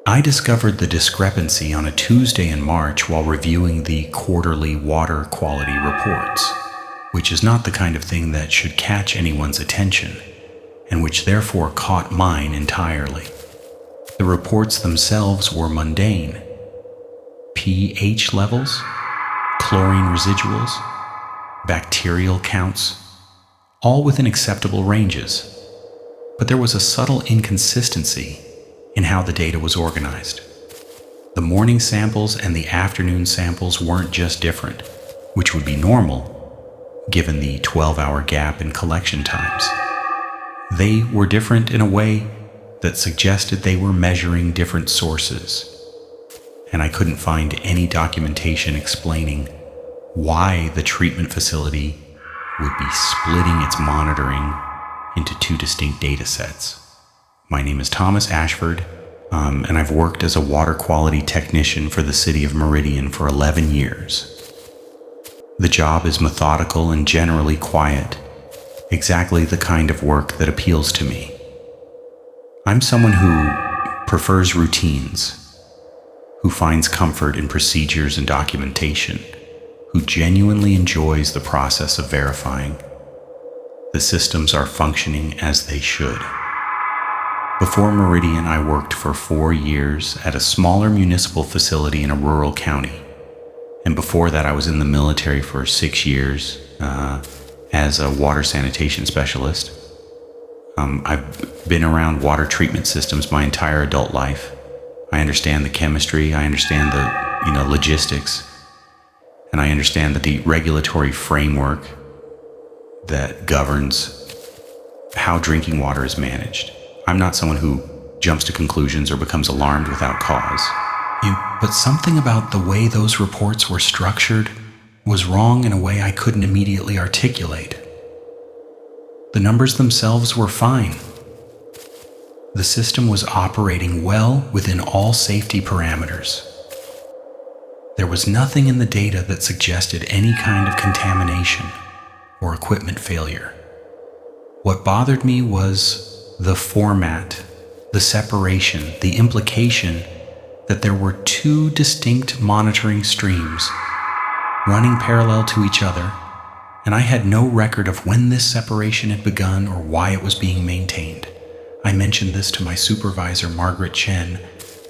I discovered the discrepancy on a Tuesday in March while reviewing the quarterly water quality reports, which is not the kind of thing that should catch anyone's attention, and which therefore caught mine entirely. The reports themselves were mundane. pH levels, chlorine residuals, bacterial counts, all within acceptable ranges. But there was a subtle inconsistency in how the data was organized. The morning samples and the afternoon samples weren't just different, which would be normal given the 12-hour gap in collection times. They were different in a way that suggested they were measuring different sources, and I couldn't find any documentation explaining why the treatment facility would be splitting its monitoring into two distinct data sets. My name is Thomas Ashford, and I've worked as a water quality technician for the city of Meridian for 11 years. The job is methodical and generally quiet, exactly the kind of work that appeals to me. I'm someone who prefers routines, who finds comfort in procedures and documentation, who genuinely enjoys the process of verifying the systems are functioning as they should. Before Meridian, I worked for 4 years at a smaller municipal facility in a rural county. And before that, I was in the military for 6 years as a water sanitation specialist. I've been around water treatment systems my entire adult life. I understand the chemistry, I understand the logistics, and I understand that the regulatory framework that governs how drinking water is managed. I'm not someone who jumps to conclusions or becomes alarmed without cause. But something about the way those reports were structured was wrong in a way I couldn't immediately articulate. The numbers themselves were fine. The system was operating well within all safety parameters. There was nothing in the data that suggested any kind of contamination or equipment failure. What bothered me was the format, the separation, the implication that there were two distinct monitoring streams running parallel to each other, and I had no record of when this separation had begun or why it was being maintained. I mentioned this to my supervisor, Margaret Chen,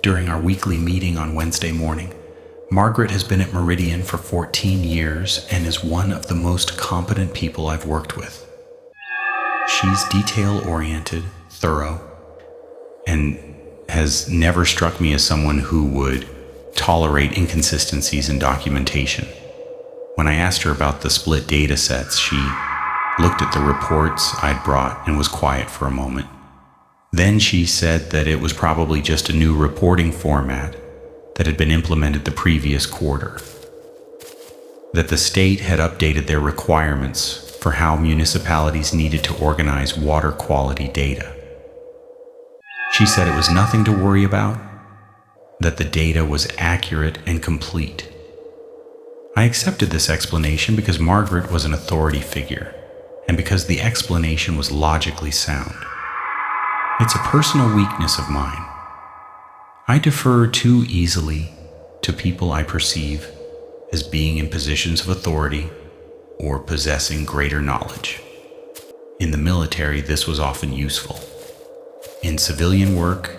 during our weekly meeting on Wednesday morning. Margaret has been at Meridian for 14 years and is one of the most competent people I've worked with. She's detail-oriented, thorough, and has never struck me as someone who would tolerate inconsistencies in documentation. When I asked her about the split data sets, she looked at the reports I'd brought and was quiet for a moment. Then she said that it was probably just a new reporting format that had been implemented the previous quarter, that the state had updated their requirements for how municipalities needed to organize water quality data. She said it was nothing to worry about, that the data was accurate and complete. I accepted this explanation because Margaret was an authority figure, and because the explanation was logically sound. It's a personal weakness of mine. I defer too easily to people I perceive as being in positions of authority or possessing greater knowledge. In the military, this was often useful. In civilian work,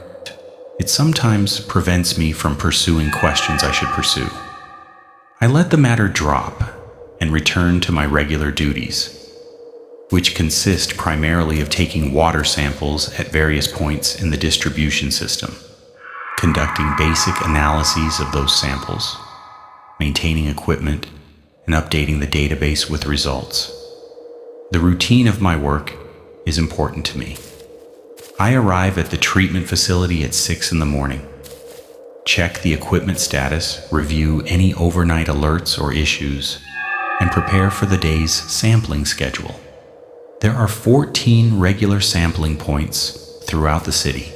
it sometimes prevents me from pursuing questions I should pursue. I let the matter drop and return to my regular duties, which consist primarily of taking water samples at various points in the distribution system, conducting basic analyses of those samples, maintaining equipment, and updating the database with results. The routine of my work is important to me. I arrive at the treatment facility at 6 in the morning, check the equipment status, review any overnight alerts or issues, and prepare for the day's sampling schedule. There are 14 regular sampling points throughout the city,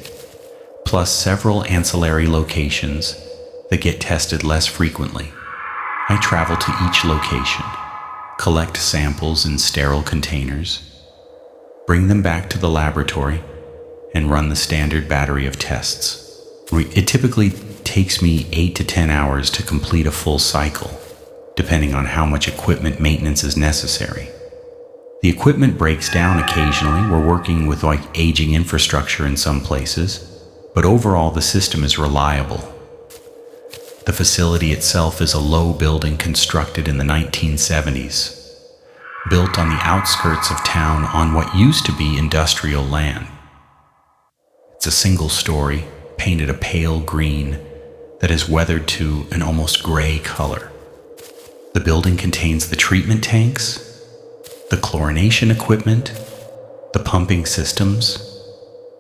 plus several ancillary locations that get tested less frequently. I travel to each location, collect samples in sterile containers, bring them back to the laboratory, and run the standard battery of tests. It typically takes me 8 to 10 hours to complete a full cycle, depending on how much equipment maintenance is necessary. The equipment breaks down occasionally. We're working with aging infrastructure in some places, but overall the system is reliable. The facility itself is a low building constructed in the 1970s, built on the outskirts of town on what used to be industrial land. It's a single story, painted a pale green that is weathered to an almost gray color. The building contains the treatment tanks, the chlorination equipment, the pumping systems,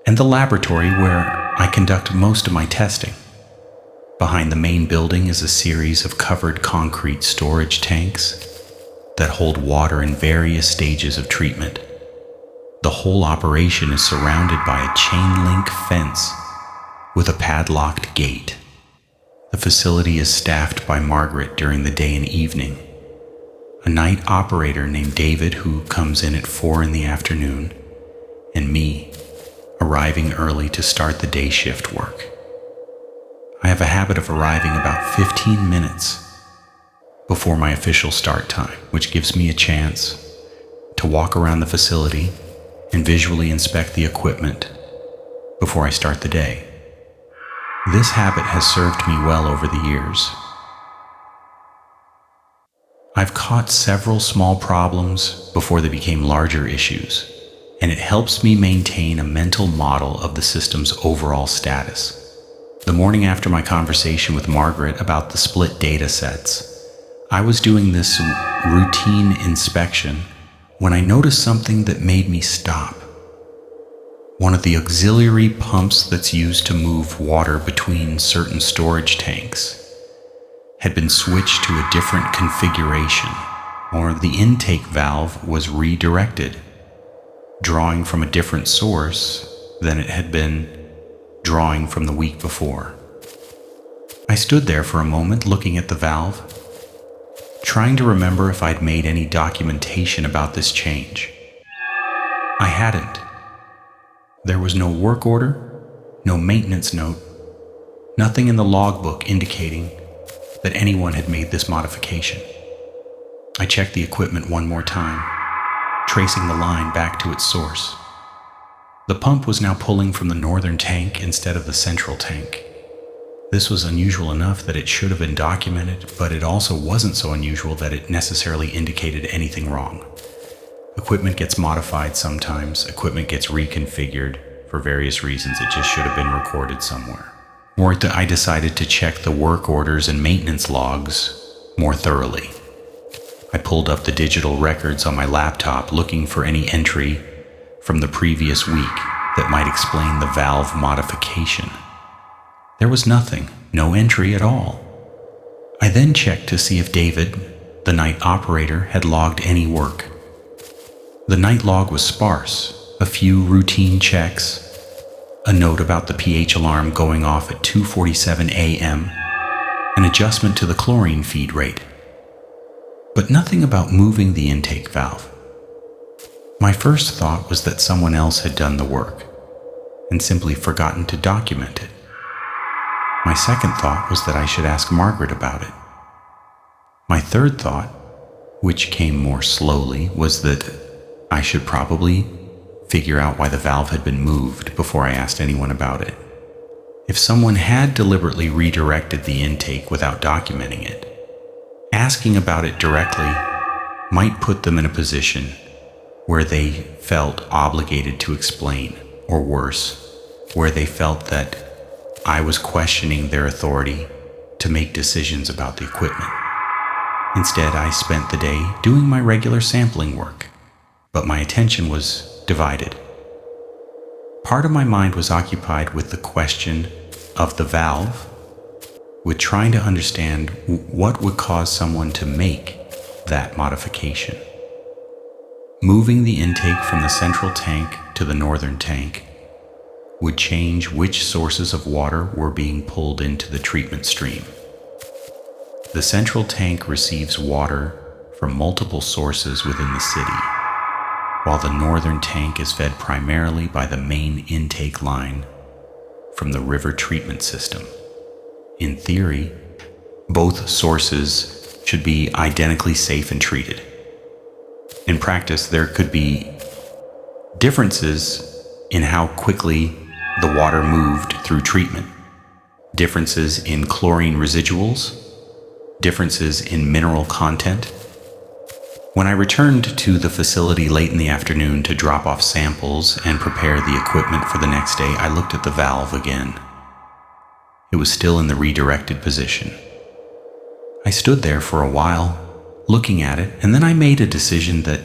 and the laboratory where I conduct most of my testing. Behind the main building is a series of covered concrete storage tanks that hold water in various stages of treatment. The whole operation is surrounded by a chain link fence with a padlocked gate. The facility is staffed by Margaret during the day and evening, a night operator named David who comes in at 4 in the afternoon, and me, arriving early to start the day shift work. I have a habit of arriving about 15 minutes before my official start time, which gives me a chance to walk around the facility and visually inspect the equipment before I start the day. This habit has served me well over the years. I've caught several small problems before they became larger issues, and it helps me maintain a mental model of the system's overall status. The morning after my conversation with Margaret about the split data sets, I was doing this routine inspection when I noticed something that made me stop. One of the auxiliary pumps that's used to move water between certain storage tanks had been switched to a different configuration, or the intake valve was redirected, drawing from a different source than it had been drawing from the week before. I stood there for a moment looking at the valve, trying to remember if I'd made any documentation about this change. I hadn't. There was no work order, no maintenance note, nothing in the logbook indicating that anyone had made this modification. I checked the equipment one more time, tracing the line back to its source. The pump was now pulling from the northern tank instead of the central tank. This was unusual enough that it should have been documented, but it also wasn't so unusual that it necessarily indicated anything wrong. Equipment gets modified sometimes, equipment gets reconfigured for various reasons. It just should have been recorded somewhere. I decided to check the work orders and maintenance logs more thoroughly. I pulled up the digital records on my laptop looking for any entry from the previous week that might explain the valve modification. There was nothing, no entry at all. I then checked to see if David, the night operator, had logged any work. The night log was sparse, a few routine checks, a note about the pH alarm going off at 2:47 a.m., an adjustment to the chlorine feed rate, but nothing about moving the intake valve. My first thought was that someone else had done the work and simply forgotten to document it. My second thought was that I should ask Margaret about it. My third thought, which came more slowly, was that I should probably figure out why the valve had been moved before I asked anyone about it. If someone had deliberately redirected the intake without documenting it, asking about it directly might put them in a position where they felt obligated to explain, or worse, where they felt that I was questioning their authority to make decisions about the equipment. Instead, I spent the day doing my regular sampling work, but my attention was divided. Part of my mind was occupied with the question of the valve, with trying to understand what would cause someone to make that modification. Moving the intake from the central tank to the northern tank would change which sources of water were being pulled into the treatment stream. The central tank receives water from multiple sources within the city, while the northern tank is fed primarily by the main intake line from the river treatment system. In theory, both sources should be identically safe and treated. In practice, there could be differences in how quickly the water moved through treatment, differences in chlorine residuals, differences in mineral content. When I returned to the facility late in the afternoon to drop off samples and prepare the equipment for the next day, I looked at the valve again. It was still in the redirected position. I stood there for a while, looking at it, and then I made a decision that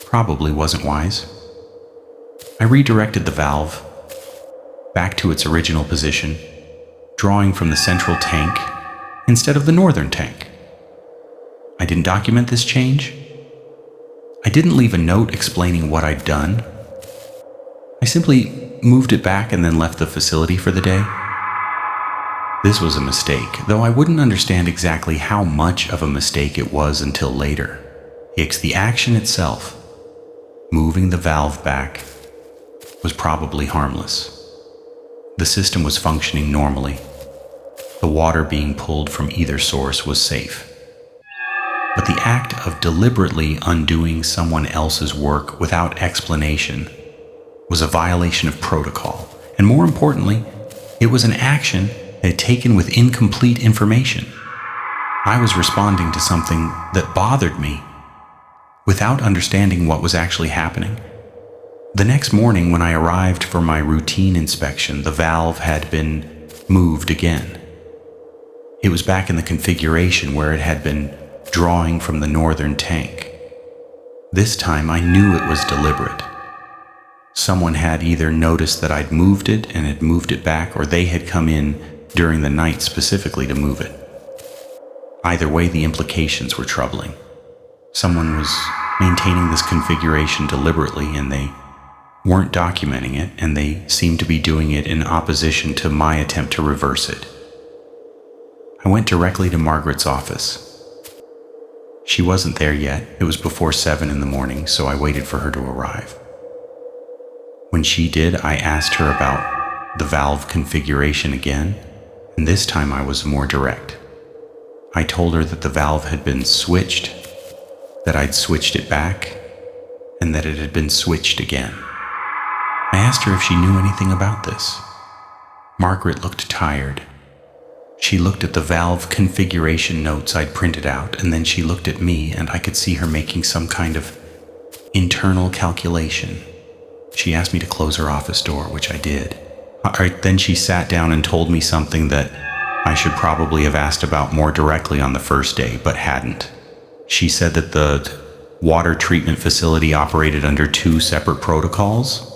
probably wasn't wise. I redirected the valve back to its original position, drawing from the central tank instead of the northern tank. I didn't document this change. I didn't leave a note explaining what I'd done. I simply moved it back and then left the facility for the day. This was a mistake, though I wouldn't understand exactly how much of a mistake it was until later. The action itself, moving the valve back, was probably harmless. The system was functioning normally. The water being pulled from either source was safe. But the act of deliberately undoing someone else's work without explanation was a violation of protocol, and more importantly, it was an action taken with incomplete information. I was responding to something that bothered me without understanding what was actually happening. The next morning, when I arrived for my routine inspection, the valve had been moved again. It was back in the configuration where it had been drawing from the northern tank. This time I knew it was deliberate. Someone had either noticed that I'd moved it and had moved it back, or they had come in during the night specifically to move it. Either way, the implications were troubling. Someone was maintaining this configuration deliberately, and they weren't documenting it, and they seemed to be doing it in opposition to my attempt to reverse it. I went directly to Margaret's office. She wasn't there yet. It was before 7 in the morning, so I waited for her to arrive. When she did, I asked her about the valve configuration again, and this time I was more direct. I told her that the valve had been switched, that I'd switched it back, and that it had been switched again. I asked her if she knew anything about this. Margaret looked tired. She looked at the valve configuration notes I'd printed out, and then she looked at me, and I could see her making some kind of internal calculation. She asked me to close her office door, which I did. Then she sat down and told me something that I should probably have asked about more directly on the first day, but hadn't. She said that the water treatment facility operated under 2 separate protocols.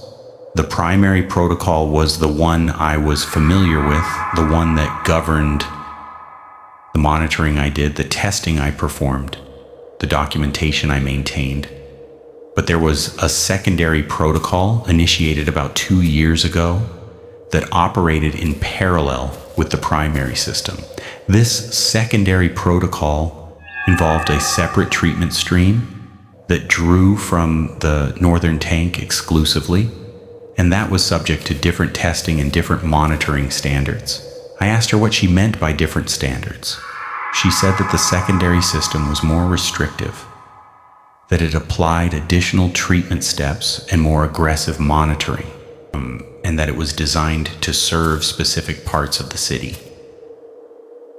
The primary protocol was the one I was familiar with, the one that governed the monitoring I did, the testing I performed, the documentation I maintained. But there was a secondary protocol initiated about 2 years ago that operated in parallel with the primary system. This secondary protocol involved a separate treatment stream that drew from the northern tank exclusively, and that was subject to different testing and different monitoring standards. I asked her what she meant by different standards. She said that the secondary system was more restrictive, that it applied additional treatment steps and more aggressive monitoring, and that it was designed to serve specific parts of the city.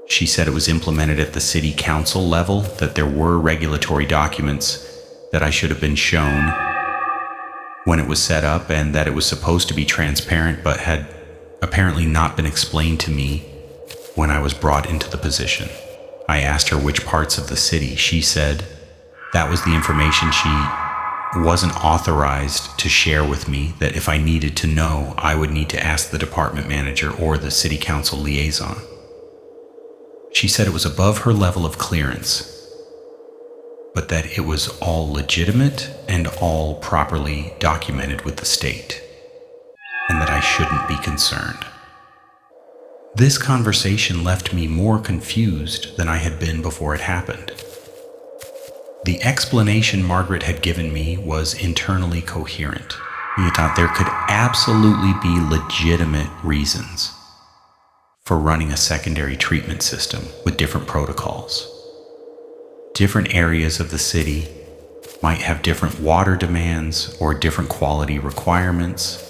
She said it was implemented at the city council level, that there were regulatory documents that I should have been shown when it was set up, and that it was supposed to be transparent but had apparently not been explained to me when I was brought into the position. I asked her which parts of the city. She said that was the information she wasn't authorized to share with me, that if I needed to know, I would need to ask the department manager or the city council liaison. She said it was above her level of clearance, but that it was all legitimate and all properly documented with the state, and that I shouldn't be concerned. This conversation left me more confused than I had been before it happened. The explanation Margaret had given me was internally coherent. He thought there could absolutely be legitimate reasons for running a secondary treatment system with different protocols. Different areas of the city might have different water demands or different quality requirements.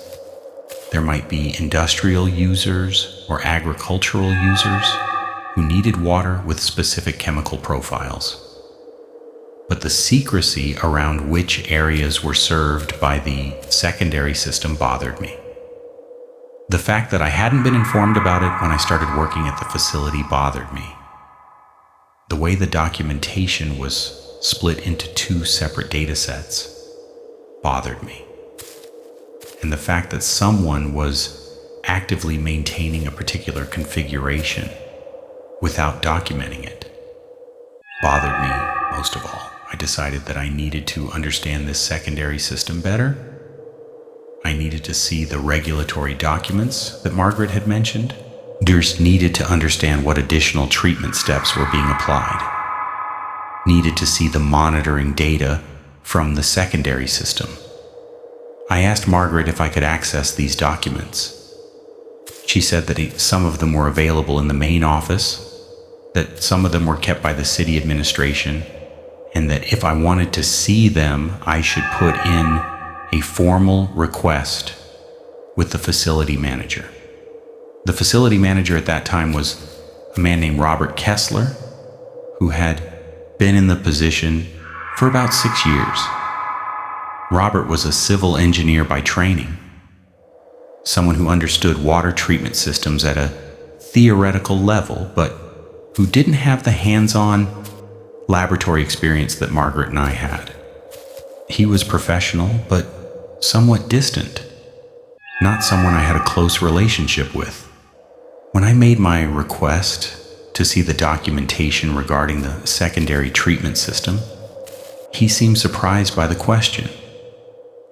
There might be industrial users or agricultural users who needed water with specific chemical profiles. But the secrecy around which areas were served by the secondary system bothered me. The fact that I hadn't been informed about it when I started working at the facility bothered me. The way the documentation was split into two separate data sets bothered me. And the fact that someone was actively maintaining a particular configuration without documenting it bothered me most of all. I decided that I needed to understand this secondary system better. I needed to see the regulatory documents that Margaret had mentioned. Needed to understand what additional treatment steps were being applied. Needed to see the monitoring data from the secondary system. I asked Margaret if I could access these documents. She said that some of them were available in the main office, that some of them were kept by the city administration, and that if I wanted to see them, I should put in a formal request with the facility manager. The facility manager at that time was a man named Robert Kessler, who had been in the position for about 6 years. Robert was a civil engineer by training, someone who understood water treatment systems at a theoretical level, but who didn't have the hands-on laboratory experience that Margaret and I had. He was professional, but somewhat distant, not someone I had a close relationship with. When I made my request to see the documentation regarding the secondary treatment system, he seemed surprised by the question.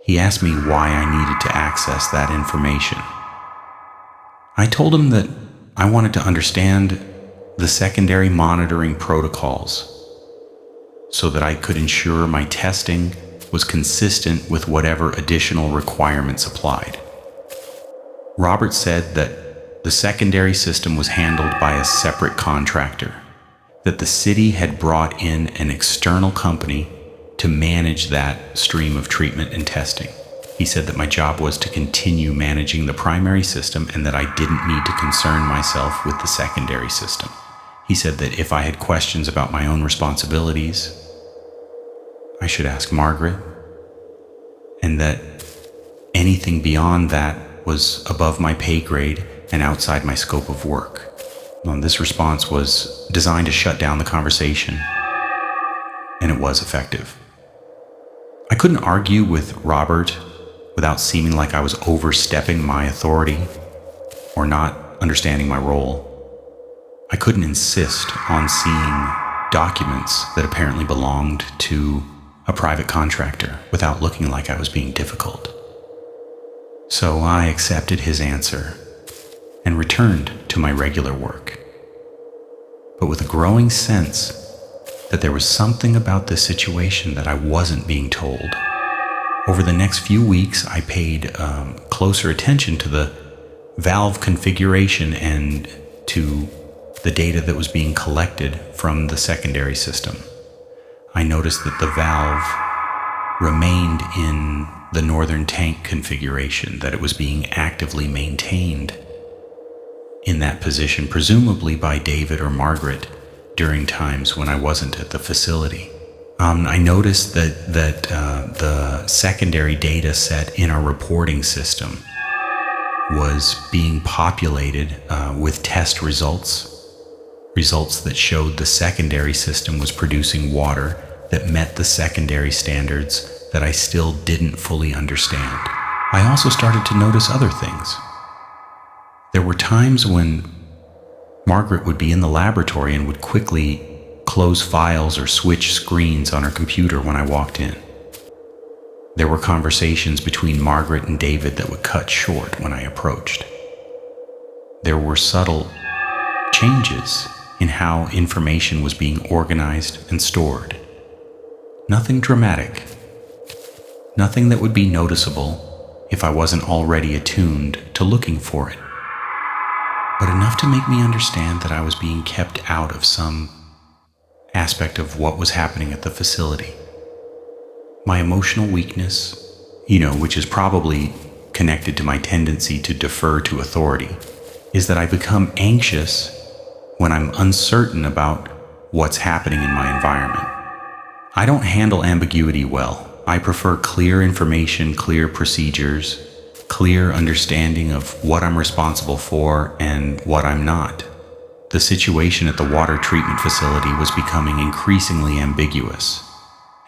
He asked me why I needed to access that information. I told him that I wanted to understand the secondary monitoring protocols so that I could ensure my testing was consistent with whatever additional requirements applied. Robert said that the secondary system was handled by a separate contractor, that the city had brought in an external company to manage that stream of treatment and testing. He said that my job was to continue managing the primary system and that I didn't need to concern myself with the secondary system. He said that if I had questions about my own responsibilities, I should ask Margaret, and that anything beyond that was above my pay grade and outside my scope of work. Well, this response was designed to shut down the conversation, and it was effective. I couldn't argue with Robert without seeming like I was overstepping my authority or not understanding my role. I couldn't insist on seeing documents that apparently belonged to a private contractor without looking like I was being difficult. So I accepted his answer and returned to my regular work, but with a growing sense that there was something about this situation that I wasn't being told. Over the next few weeks, I paid closer attention to the valve configuration and to the data that was being collected from the secondary system. I noticed that the valve remained in the northern tank configuration, that it was being actively maintained in that position, presumably by David or Margaret during times when I wasn't at the facility. I noticed that the secondary data set in our reporting system was being populated with test results that showed the secondary system was producing water that met the secondary standards that I still didn't fully understand. I also started to notice other things. There were times when Margaret would be in the laboratory and would quickly close files or switch screens on her computer when I walked in. There were conversations between Margaret and David that would cut short when I approached. There were subtle changes in how information was being organized and stored. Nothing dramatic, nothing that would be noticeable, if I wasn't already attuned to looking for it, but enough to make me understand that I was being kept out of some aspect of what was happening at the facility. My emotional weakness, which is probably connected to my tendency to defer to authority, is that I become anxious when I'm uncertain about what's happening in my environment. I don't handle ambiguity well. I prefer clear information, clear procedures, clear understanding of what I'm responsible for and what I'm not. The situation at the water treatment facility was becoming increasingly ambiguous,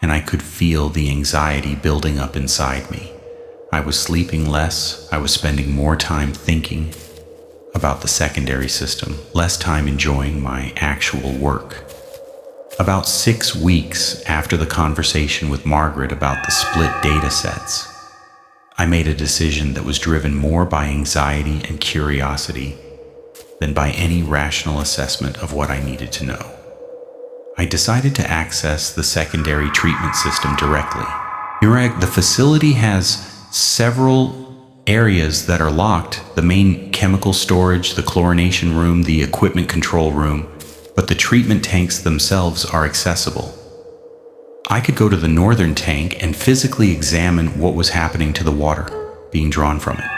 and I could feel the anxiety building up inside me. I was sleeping less, I was spending more time thinking about the secondary system, less time enjoying my actual work. About 6 weeks after the conversation with Margaret about the split data sets, I made a decision that was driven more by anxiety and curiosity than by any rational assessment of what I needed to know. I decided to access the secondary treatment system directly. The facility has several areas that are locked: the main chemical storage, the chlorination room, the equipment control room, but the treatment tanks themselves are accessible. I could go to the northern tank and physically examine what was happening to the water being drawn from it.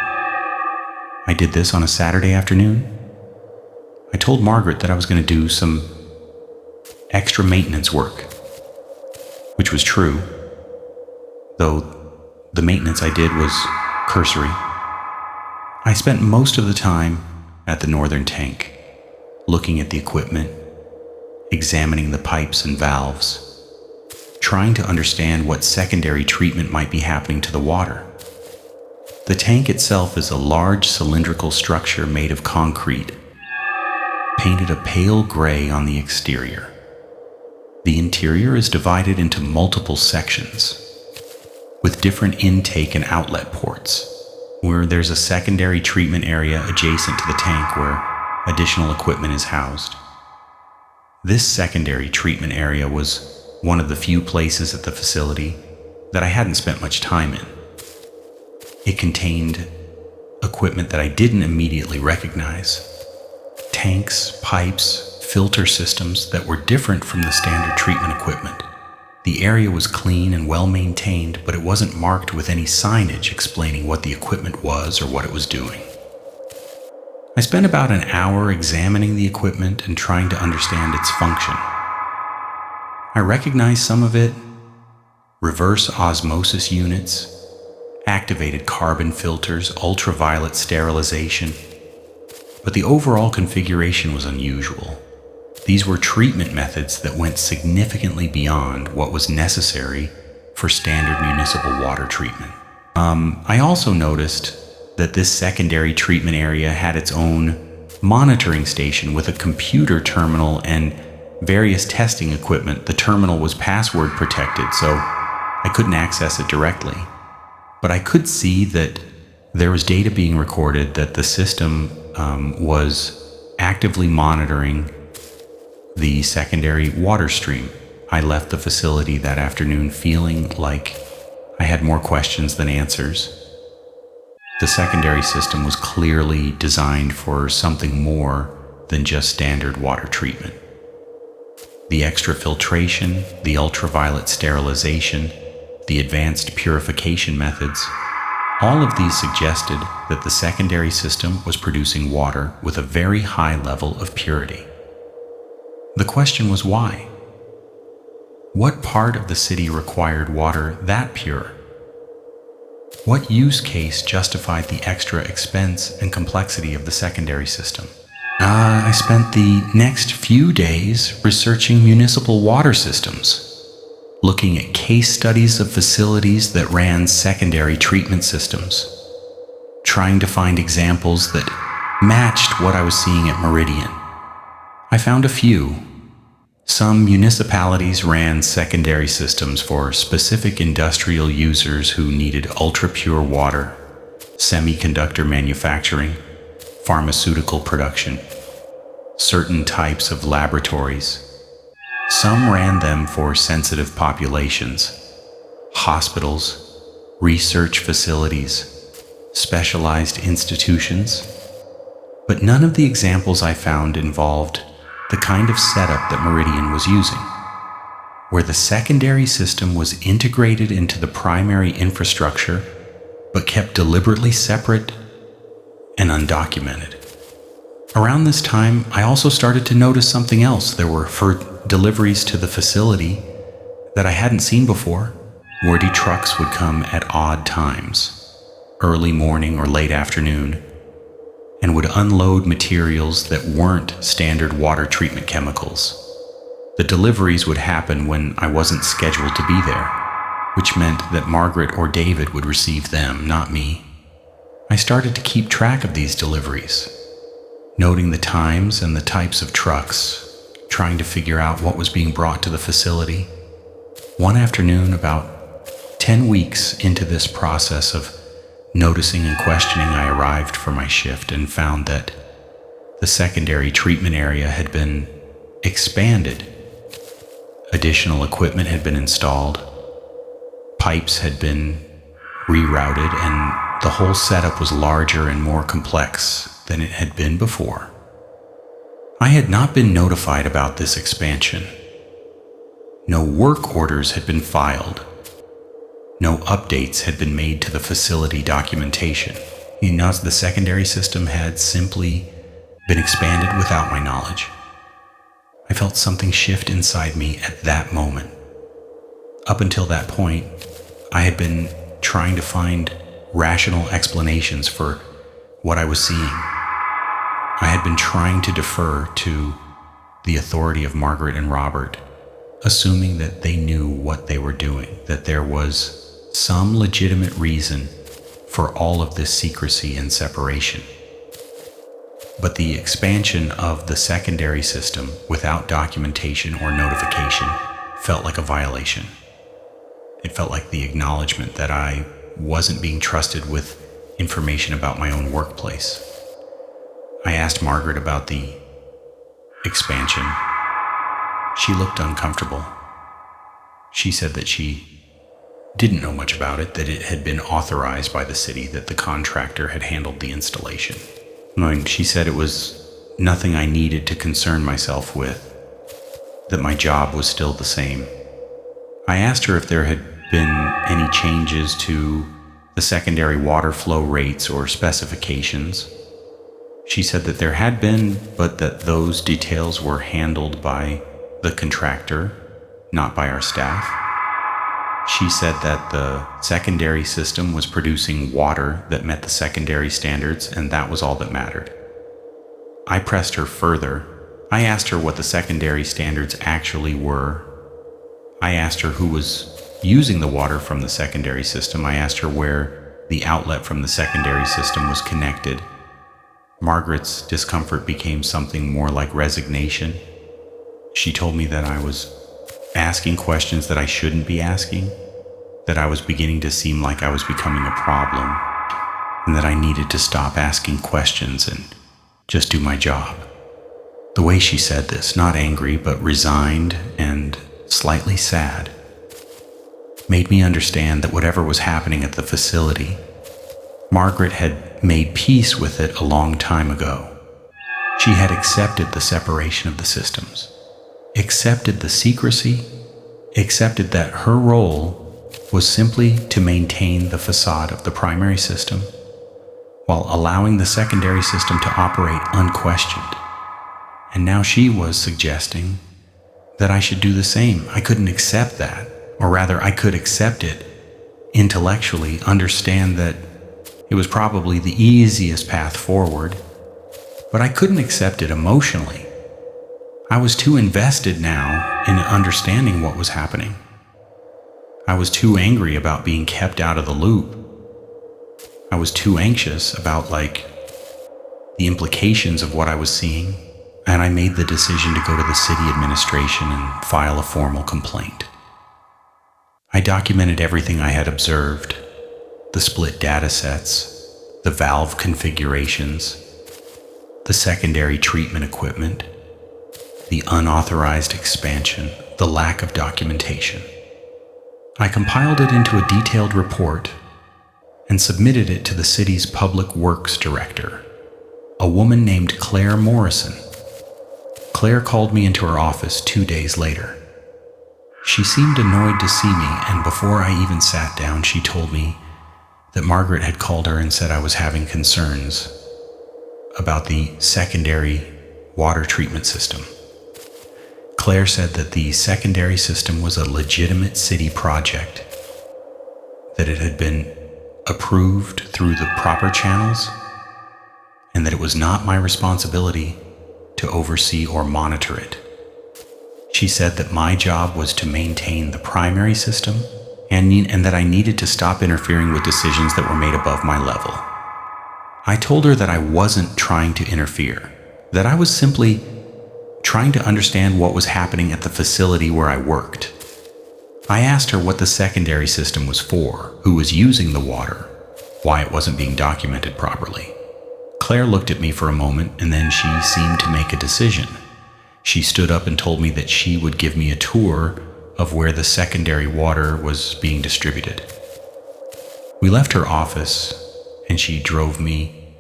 I did this on a Saturday afternoon. I told Margaret that I was going to do some extra maintenance work, which was true, though the maintenance I did was cursory. I spent most of the time at the northern tank, looking at the equipment, examining the pipes and valves, trying to understand what secondary treatment might be happening to the water. The tank itself is a large cylindrical structure made of concrete, painted a pale gray on the exterior. The interior is divided into multiple sections, with different intake and outlet ports, where there's a secondary treatment area adjacent to the tank where additional equipment is housed. This secondary treatment area was one of the few places at the facility that I hadn't spent much time in. It contained equipment that I didn't immediately recognize: tanks, pipes, filter systems that were different from the standard treatment equipment. The area was clean and well maintained, but it wasn't marked with any signage explaining what the equipment was or what it was doing. I spent about an hour examining the equipment and trying to understand its function. I recognized some of it: reverse osmosis units, activated carbon filters, ultraviolet sterilization, but the overall configuration was unusual. These were treatment methods that went significantly beyond what was necessary for standard municipal water treatment. I also noticed that this secondary treatment area had its own monitoring station with a computer terminal and various testing equipment. The terminal was password protected, so I couldn't access it directly. But I could see that there was data being recorded that the system was actively monitoring the secondary water stream. I left the facility that afternoon feeling like I had more questions than answers. The secondary system was clearly designed for something more than just standard water treatment. The extra filtration, the ultraviolet sterilization, the advanced purification methods, all of these suggested that the secondary system was producing water with a very high level of purity. The question was why? What part of the city required water that pure? What use case justified the extra expense and complexity of the secondary system? I spent the next few days researching municipal water systems, looking at case studies of facilities that ran secondary treatment systems, trying to find examples that matched what I was seeing at Meridian. I found a few. Some municipalities ran secondary systems for specific industrial users who needed ultra-pure water, semiconductor manufacturing, pharmaceutical production, certain types of laboratories. Some ran them for sensitive populations, hospitals, research facilities, specialized institutions, but none of the examples I found involved the kind of setup that Meridian was using, where the secondary system was integrated into the primary infrastructure but kept deliberately separate and undocumented. Around this time, I also started to notice something else. There were deliveries to the facility that I hadn't seen before. Wordy trucks would come at odd times, early morning or late afternoon, and would unload materials that weren't standard water treatment chemicals. The deliveries would happen when I wasn't scheduled to be there, which meant that Margaret or David would receive them, not me. I started to keep track of these deliveries, noting the times and the types of trucks, trying to figure out what was being brought to the facility. One afternoon, about 10 weeks into this process of noticing and questioning, I arrived for my shift and found that the secondary treatment area had been expanded. Additional equipment had been installed, pipes had been rerouted, and the whole setup was larger and more complex than it had been before. I had not been notified about this expansion. No work orders had been filed. No updates had been made to the facility documentation. The secondary system had simply been expanded without my knowledge. I felt something shift inside me at that moment. Up until that point, I had been trying to find rational explanations for what I was seeing. I had been trying to defer to the authority of Margaret and Robert, assuming that they knew what they were doing, that there was some legitimate reason for all of this secrecy and separation. But the expansion of the secondary system without documentation or notification felt like a violation. It felt like the acknowledgement that I wasn't being trusted with information about my own workplace. I asked Margaret about the expansion. She looked uncomfortable. She said that she didn't know much about it, that it had been authorized by the city, that the contractor had handled the installation. She said it was nothing I needed to concern myself with, that my job was still the same. I asked her if there had been any changes to the secondary water flow rates or specifications. She said that there had been, but that those details were handled by the contractor, not by our staff. She said that the secondary system was producing water that met the secondary standards, and that was all that mattered. I pressed her further. I asked her what the secondary standards actually were. I asked her who was using the water from the secondary system. I asked her where the outlet from the secondary system was connected. Margaret's discomfort became something more like resignation. She told me that I was asking questions that I shouldn't be asking, that I was beginning to seem like I was becoming a problem, and that I needed to stop asking questions and just do my job. The way she said this, not angry, but resigned and slightly sad, made me understand that whatever was happening at the facility, Margaret had made peace with it a long time ago. She had accepted the separation of the systems, accepted the secrecy, accepted that her role was simply to maintain the facade of the primary system while allowing the secondary system to operate unquestioned. And now she was suggesting that I should do the same. I couldn't accept that, or rather, I could accept it intellectually, understand that it was probably the easiest path forward, but I couldn't accept it emotionally. I was too invested now in understanding what was happening. I was too angry about being kept out of the loop. I was too anxious about, the implications of what I was seeing, and I made the decision to go to the city administration and file a formal complaint. I documented everything I had observed, the split data sets, the valve configurations, the secondary treatment equipment, the unauthorized expansion, the lack of documentation. I compiled it into a detailed report and submitted it to the city's public works director, a woman named Claire Morrison. Claire called me into her office 2 days later. She seemed annoyed to see me, and before I even sat down, she told me that Margaret had called her and said I was having concerns about the secondary water treatment system. Claire said that the secondary system was a legitimate city project, that it had been approved through the proper channels, and that it was not my responsibility to oversee or monitor it. She said that my job was to maintain the primary system and that I needed to stop interfering with decisions that were made above my level. I told her that I wasn't trying to interfere, that I was simply trying to understand what was happening at the facility where I worked. I asked her what the secondary system was for, who was using the water, why it wasn't being documented properly. Claire looked at me for a moment, and then she seemed to make a decision. She stood up and told me that she would give me a tour of where the secondary water was being distributed. We left her office, and she drove me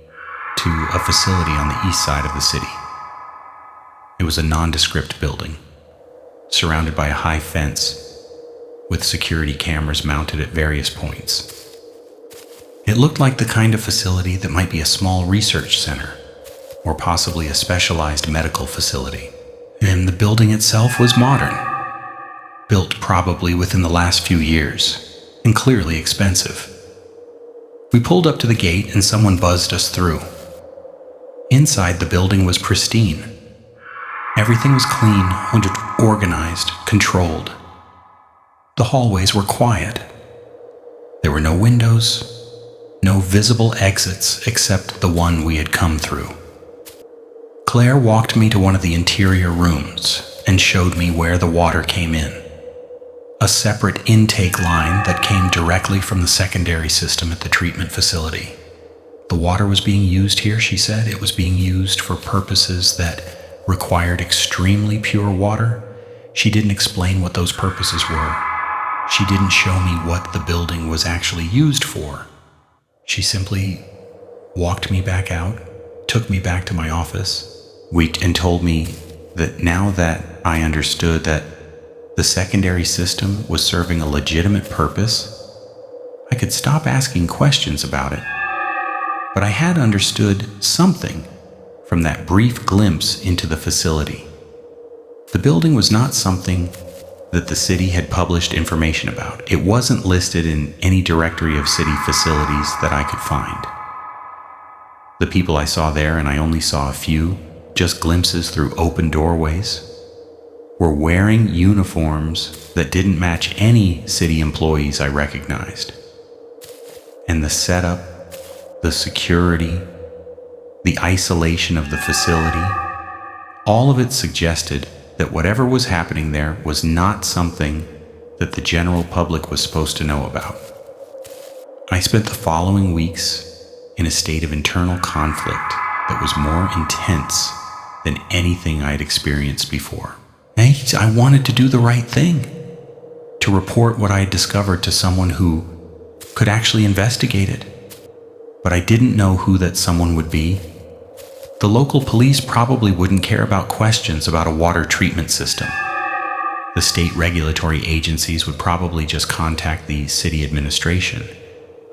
to a facility on the east side of the city. It was a nondescript building, surrounded by a high fence with security cameras mounted at various points. It looked like the kind of facility that might be a small research center, or possibly a specialized medical facility. And the building itself was modern, built probably within the last few years, and clearly expensive. We pulled up to the gate and someone buzzed us through. Inside the building was pristine. Everything was clean, organized, controlled. The hallways were quiet. There were no windows, no visible exits except the one we had come through. Claire walked me to one of the interior rooms and showed me where the water came in. A separate intake line that came directly from the secondary system at the treatment facility. The water was being used here, she said. It was being used for purposes that required extremely pure water. She didn't explain what those purposes were. She didn't show me what the building was actually used for. She simply walked me back out, took me back to my office, and told me that now that I understood that the secondary system was serving a legitimate purpose, I could stop asking questions about it. But I had understood something from that brief glimpse into the facility. The building was not something that the city had published information about. It wasn't listed in any directory of city facilities that I could find. The people I saw there, and I only saw a few, just glimpses through open doorways, were wearing uniforms that didn't match any city employees I recognized. And the setup, the security, the isolation of the facility, all of it suggested that whatever was happening there was not something that the general public was supposed to know about. I spent the following weeks in a state of internal conflict that was more intense than anything I had experienced before. I wanted to do the right thing, to report what I had discovered to someone who could actually investigate it. But I didn't know who that someone would be. The local police probably wouldn't care about questions about a water treatment system. The state regulatory agencies would probably just contact the city administration,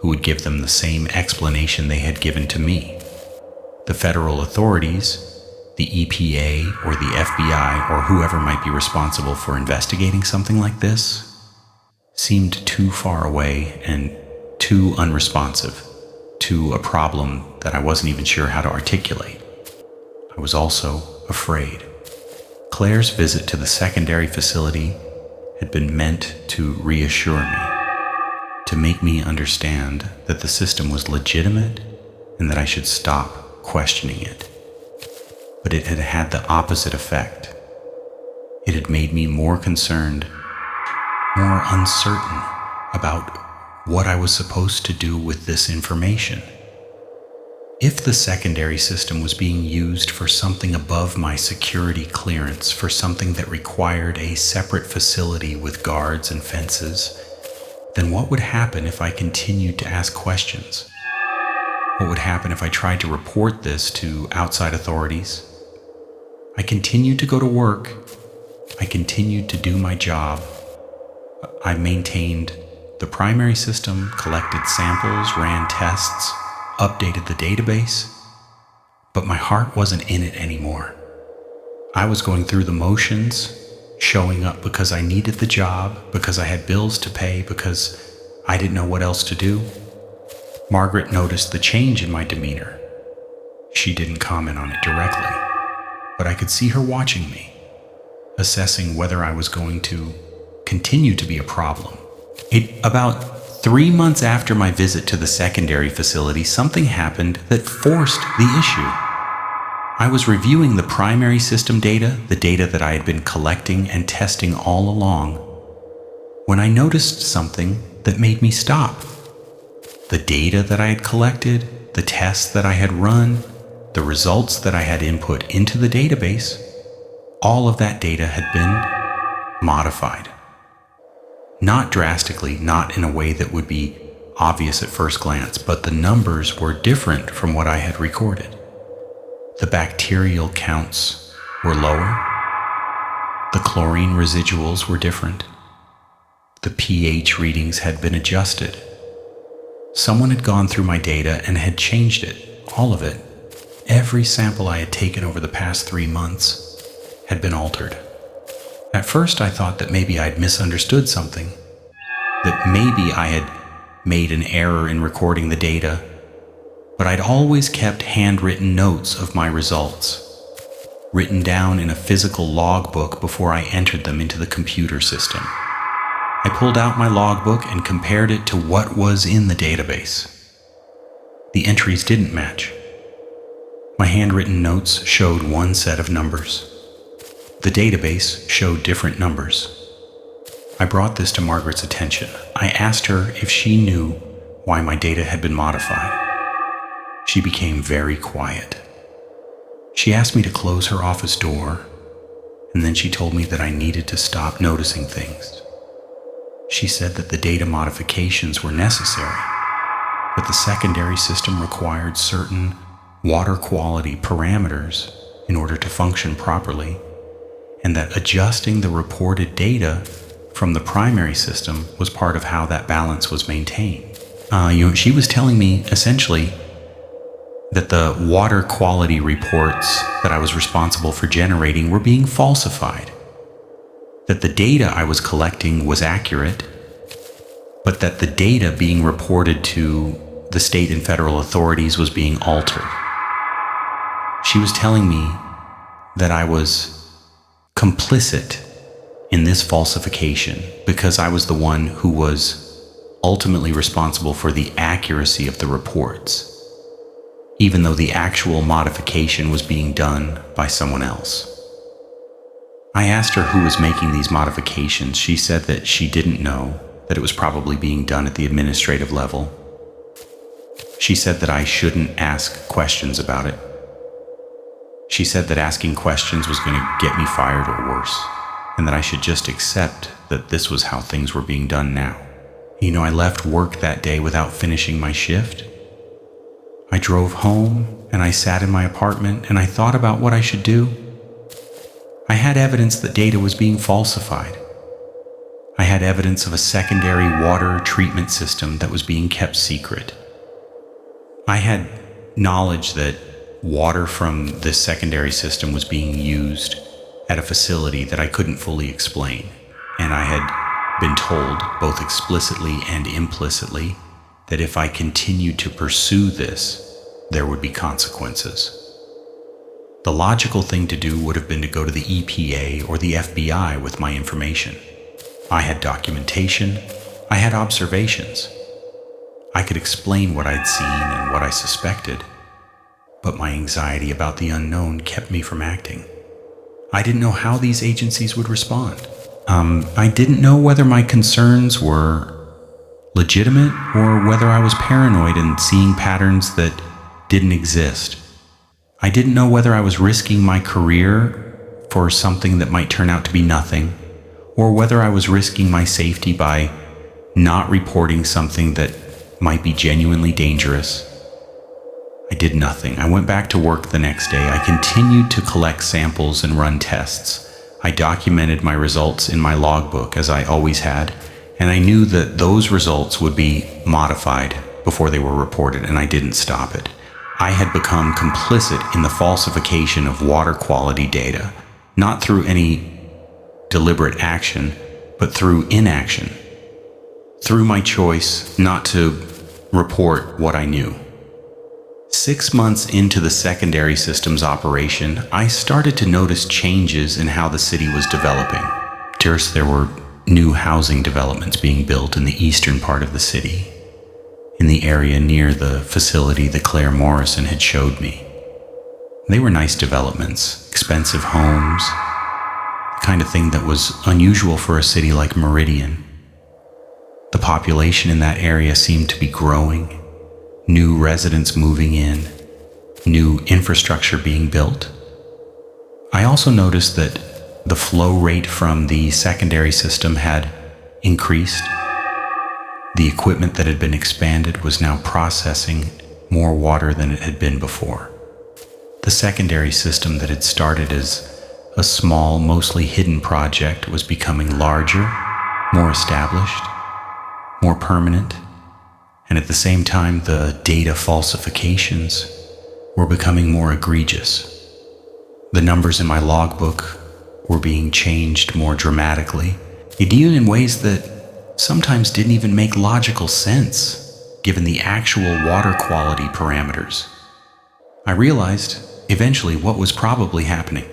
who would give them the same explanation they had given to me. The federal authorities, the EPA or the FBI or whoever might be responsible for investigating something like this, seemed too far away and too unresponsive to a problem that I wasn't even sure how to articulate. I was also afraid. Claire's visit to the secondary facility had been meant to reassure me, to make me understand that the system was legitimate and that I should stop questioning it. But it had had the opposite effect. It had made me more concerned, more uncertain about what I was supposed to do with this information. If the secondary system was being used for something above my security clearance, for something that required a separate facility with guards and fences, then what would happen if I continued to ask questions? What would happen if I tried to report this to outside authorities? I continued to go to work. I continued to do my job. I maintained the primary system, collected samples, ran tests, updated the database, but my heart wasn't in it anymore. I was going through the motions, showing up because I needed the job, because I had bills to pay, because I didn't know what else to do. Margaret noticed the change in my demeanor. She didn't comment on it directly, but I could see her watching me, assessing whether I was going to continue to be a problem. About 3 months after my visit to the secondary facility, something happened that forced the issue. I was reviewing the primary system data, the data that I had been collecting and testing all along, when I noticed something that made me stop. The data that I had collected, the tests that I had run, the results that I had input into the database, all of that data had been modified. Not drastically, not in a way that would be obvious at first glance, but the numbers were different from what I had recorded. The bacterial counts were lower. The chlorine residuals were different. The pH readings had been adjusted. Someone had gone through my data and had changed it, all of it. Every sample I had taken over the past 3 months had been altered. At first I thought that maybe I'd misunderstood something, that maybe I had made an error in recording the data, but I'd always kept handwritten notes of my results, written down in a physical logbook before I entered them into the computer system. I pulled out my logbook and compared it to what was in the database. The entries didn't match. My handwritten notes showed one set of numbers. The database showed different numbers. I brought this to Margaret's attention. I asked her if she knew why my data had been modified. She became very quiet. She asked me to close her office door, and then she told me that I needed to stop noticing things. She said that the data modifications were necessary, but the secondary system required certain water quality parameters in order to function properly, and that adjusting the reported data from the primary system was part of how that balance was maintained. She was telling me essentially that the water quality reports that I was responsible for generating were being falsified, that the data I was collecting was accurate, but that the data being reported to the state and federal authorities was being altered. She was telling me that I was complicit in this falsification because I was the one who was ultimately responsible for the accuracy of the reports, even though the actual modification was being done by someone else. I asked her who was making these modifications. She said that she didn't know, that it was probably being done at the administrative level. She said that I shouldn't ask questions about it. She said that asking questions was going to get me fired or worse, and that I should just accept that this was how things were being done now. I left work that day without finishing my shift. I drove home and I sat in my apartment and I thought about what I should do. I had evidence that data was being falsified. I had evidence of a secondary water treatment system that was being kept secret. I had knowledge that water from this secondary system was being used at a facility that I couldn't fully explain, and I had been told, both explicitly and implicitly, that if I continued to pursue this, there would be consequences. The logical thing to do would have been to go to the EPA or the FBI with my information. I had documentation, I had observations. I could explain what I'd seen and what I suspected, but my anxiety about the unknown kept me from acting. I didn't know how these agencies would respond. I didn't know whether my concerns were legitimate or whether I was paranoid and seeing patterns that didn't exist. I didn't know whether I was risking my career for something that might turn out to be nothing, or whether I was risking my safety by not reporting something that might be genuinely dangerous. I did nothing. I went back to work the next day. I continued to collect samples and run tests. I documented my results in my logbook, as I always had, and I knew that those results would be modified before they were reported, and I didn't stop it. I had become complicit in the falsification of water quality data, not through any deliberate action, but through inaction, through my choice not to report what I knew. 6 months into the secondary systems operation, I started to notice changes in how the city was developing. First, there were new housing developments being built in the eastern part of the city, in the area near the facility that Claire Morrison had showed me. They were nice developments, expensive homes, the kind of thing that was unusual for a city like Meridian. The population in that area seemed to be growing, new residents moving in, new infrastructure being built. I also noticed that the flow rate from the secondary system had increased. The equipment that had been expanded was now processing more water than it had been before. The secondary system that had started as a small, mostly hidden project was becoming larger, more established, more permanent, and at the same time the data falsifications were becoming more egregious. The numbers in my logbook were being changed more dramatically, indeed in ways that sometimes didn't even make logical sense, given the actual water quality parameters. I realized, eventually, what was probably happening.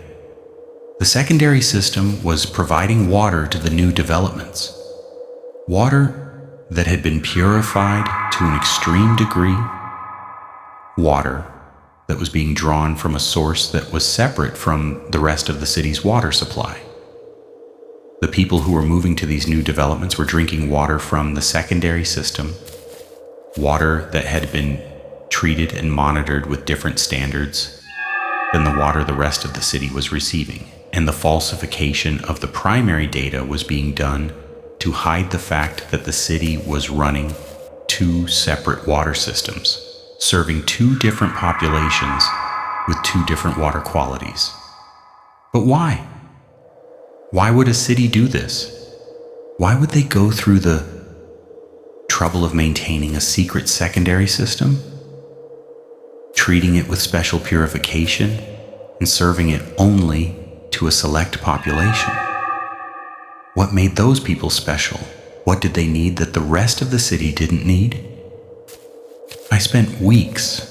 The secondary system was providing water to the new developments. Water that had been purified to an extreme degree. Water that was being drawn from a source that was separate from the rest of the city's water supply. The people who were moving to these new developments were drinking water from the secondary system, water that had been treated and monitored with different standards than the water the rest of the city was receiving. And the falsification of the primary data was being done to hide the fact that the city was running 2 separate water systems, serving 2 different populations with 2 different water qualities. But why? Why would a city do this? Why would they go through the trouble of maintaining a secret secondary system, treating it with special purification, and serving it only to a select population? What made those people special? What did they need that the rest of the city didn't need? I spent weeks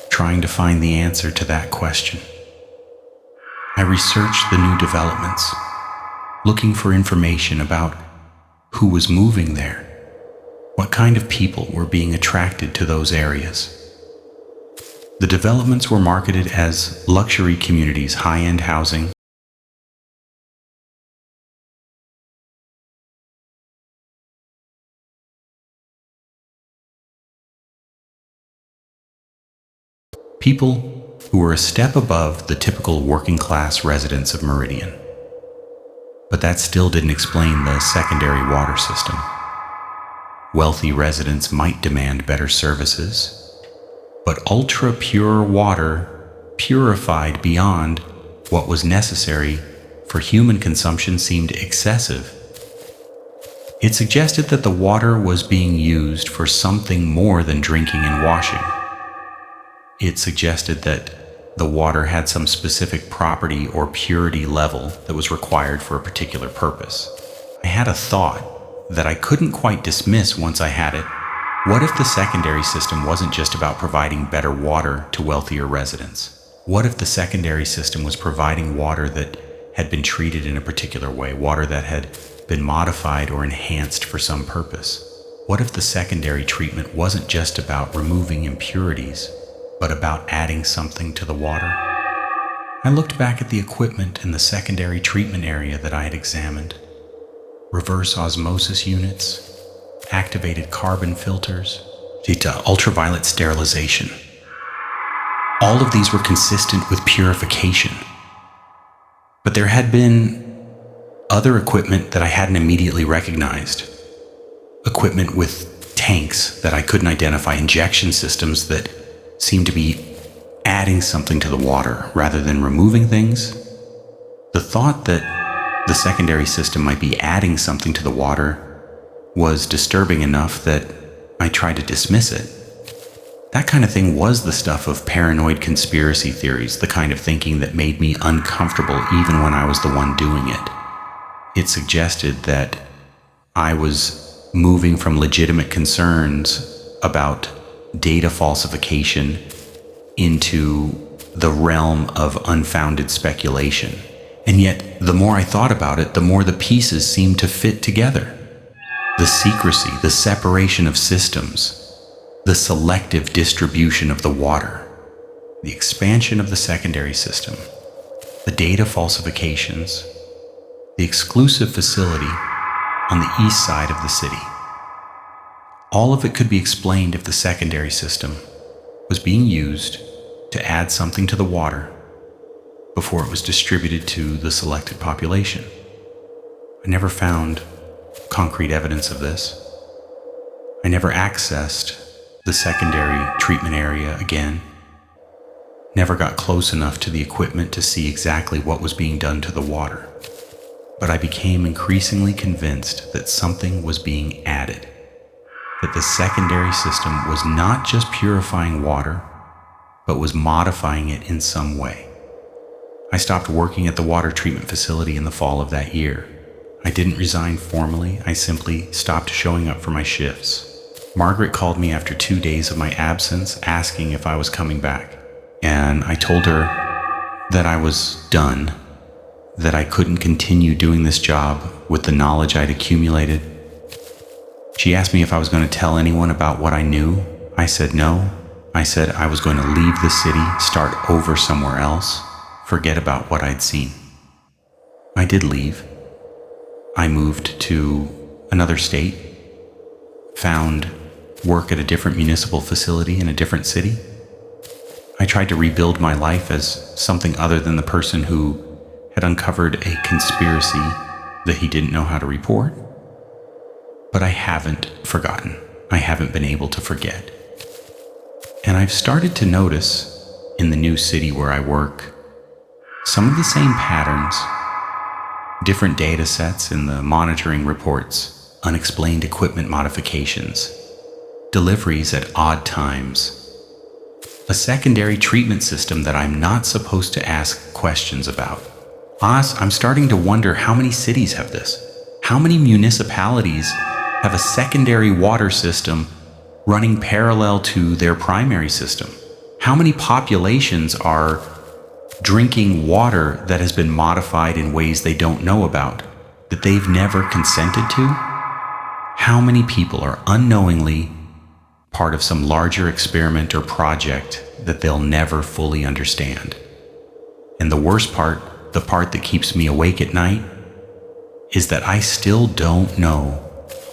trying to find the answer to that question. I researched the new developments, looking for information about who was moving there, what kind of people were being attracted to those areas. The developments were marketed as luxury communities, high-end housing. People who were a step above the typical working-class residents of Meridian. But that still didn't explain the secondary water system. Wealthy residents might demand better services, but ultra-pure water, purified beyond what was necessary for human consumption, seemed excessive. It suggested that the water was being used for something more than drinking and washing. It suggested that the water had some specific property or purity level that was required for a particular purpose. I had a thought that I couldn't quite dismiss once I had it. What if the secondary system wasn't just about providing better water to wealthier residents? What if the secondary system was providing water that had been treated in a particular way, water that had been modified or enhanced for some purpose? What if the secondary treatment wasn't just about removing impurities, but about adding something to the water? I looked back at the equipment in the secondary treatment area that I had examined. Reverse osmosis units, activated carbon filters, ultraviolet sterilization. All of these were consistent with purification. But there had been other equipment that I hadn't immediately recognized. equipment with tanks that I couldn't identify, injection systems that seemed to be adding something to the water rather than removing things. The thought that the secondary system might be adding something to the water was disturbing enough that I tried to dismiss it. That kind of thing was the stuff of paranoid conspiracy theories, the kind of thinking that made me uncomfortable even when I was the one doing it. It suggested that I was moving from legitimate concerns about data falsification into the realm of unfounded speculation. And yet, the more I thought about it, the more the pieces seemed to fit together. The secrecy, the separation of systems, the selective distribution of the water, the expansion of the secondary system, the data falsifications, the exclusive facility on the east side of the city. All of it could be explained if the secondary system was being used to add something to the water before it was distributed to the selected population. I never found concrete evidence of this. I never accessed the secondary treatment area again. Never got close enough to the equipment to see exactly what was being done to the water. But I became increasingly convinced that something was being added, that the secondary system was not just purifying water, but was modifying it in some way. I stopped working at the water treatment facility in the fall of that year. I didn't resign formally, I simply stopped showing up for my shifts. Margaret called me after 2 days of my absence, asking if I was coming back. And I told her that I was done, that I couldn't continue doing this job with the knowledge I'd accumulated. She asked me if I was going to tell anyone about what I knew. I said no. I said I was going to leave the city, start over somewhere else, forget about what I'd seen. I did leave. I moved to another state, found work at a different municipal facility in a different city. I tried to rebuild my life as something other than the person who had uncovered a conspiracy that he didn't know how to report. But I haven't forgotten. I haven't been able to forget. And I've started to notice in the new city where I work some of the same patterns, different data sets in the monitoring reports, unexplained equipment modifications, deliveries at odd times, a secondary treatment system that I'm not supposed to ask questions about. I'm starting to wonder how many cities have this. How many municipalities have a secondary water system running parallel to their primary system? How many populations are drinking water that has been modified in ways they don't know about, that they've never consented to? How many people are unknowingly part of some larger experiment or project that they'll never fully understand? And the worst part, the part that keeps me awake at night, is that I still don't know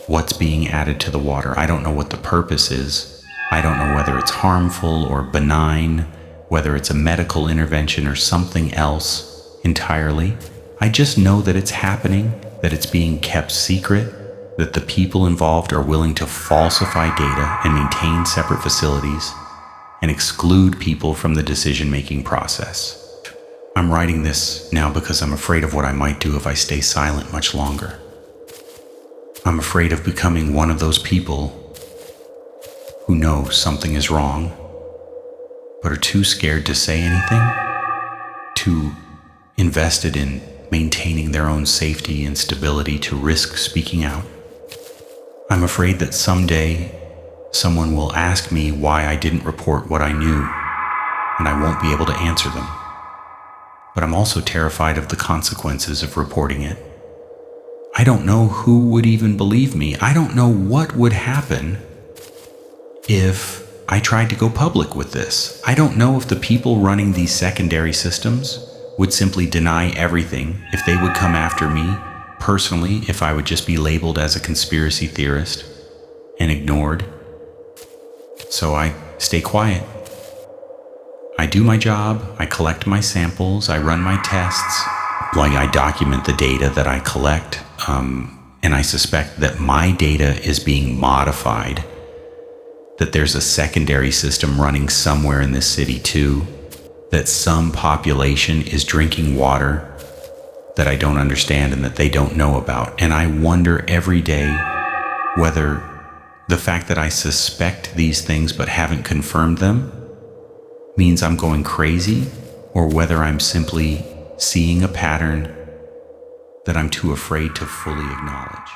what's being added to the water. I don't know what the purpose is. I don't know whether it's harmful or benign, whether it's a medical intervention or something else entirely. I just know that it's happening, that it's being kept secret, that the people involved are willing to falsify data and maintain separate facilities and exclude people from the decision-making process. I'm writing this now because I'm afraid of what I might do if I stay silent much longer. I'm afraid of becoming one of those people who know something is wrong, but are too scared to say anything, too invested in maintaining their own safety and stability to risk speaking out. I'm afraid that someday someone will ask me why I didn't report what I knew, and I won't be able to answer them. But I'm also terrified of the consequences of reporting it. I don't know who would even believe me. I don't know what would happen if I tried to go public with this. I don't know if the people running these secondary systems would simply deny everything, if they would come after me personally, if I would just be labeled as a conspiracy theorist and ignored. So I stay quiet. I do my job, I collect my samples, I run my tests, I document the data that I collect, and I suspect that my data is being modified, that there's a secondary system running somewhere in this city too, that some population is drinking water that I don't understand and that they don't know about. And I wonder every day whether the fact that I suspect these things but haven't confirmed them means I'm going crazy, or whether I'm simply seeing a pattern that I'm too afraid to fully acknowledge.